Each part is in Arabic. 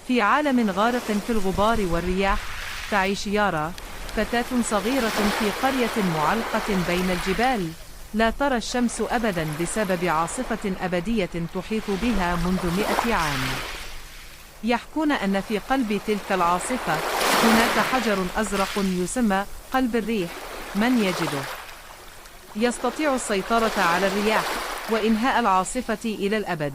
في عالم غارق في الغبار والرياح، تعيش يارا، فتاة صغيرة في قرية معلقة بين الجبال، لا ترى الشمس أبدا بسبب عاصفة أبدية تحيط بها منذ 100 عام. يحكون أن في قلب تلك العاصفة هناك حجر أزرق يسمى قلب الريح، من يجده يستطيع السيطرة على الرياح وإنهاء العاصفة إلى الأبد.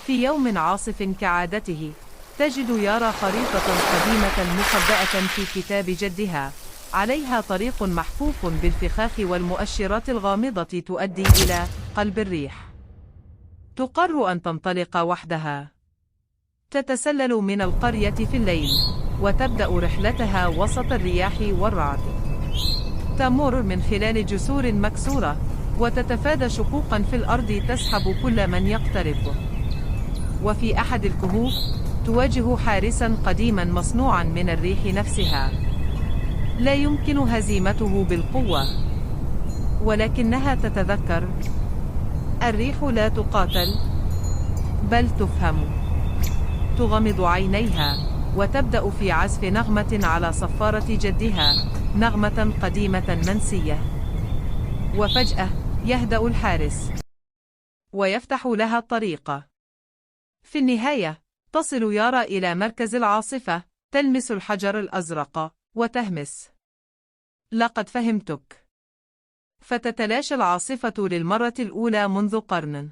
في يوم عاصف كعادته، تجد يارا خريطة قديمة مخبأة في كتاب جدها، عليها طريق محفوف بالفخاخ والمؤشرات الغامضة تؤدي إلى قلب الريح. تقرر أن تنطلق وحدها. تتسلل من القرية في الليل، وتبدأ رحلتها وسط الرياح والرعد. تمر من خلال جسور مكسورة، وتتفادى شقوقا في الأرض تسحب كل من يقترب. وفي أحد الكهوف تواجه حارسا قديما مصنوعا من الريح نفسها، لا يمكن هزيمته بالقوة، ولكنها تتذكر: الريح لا تقاتل، بل تفهم. تغمض عينيها، وتبدأ في عزف نغمة على صفارة جدها، نغمة قديمة منسية. وفجأة يهدأ الحارس، ويفتح لها الطريق. في النهاية تصل يارا إلى مركز العاصفة، تلمس الحجر الأزرق، وتهمس: لقد فهمتك. فتتلاشى العاصفة للمرة الأولى منذ قرن.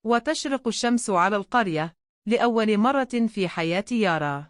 وتشرق الشمس على القرية لأول مرة في حياة يارا.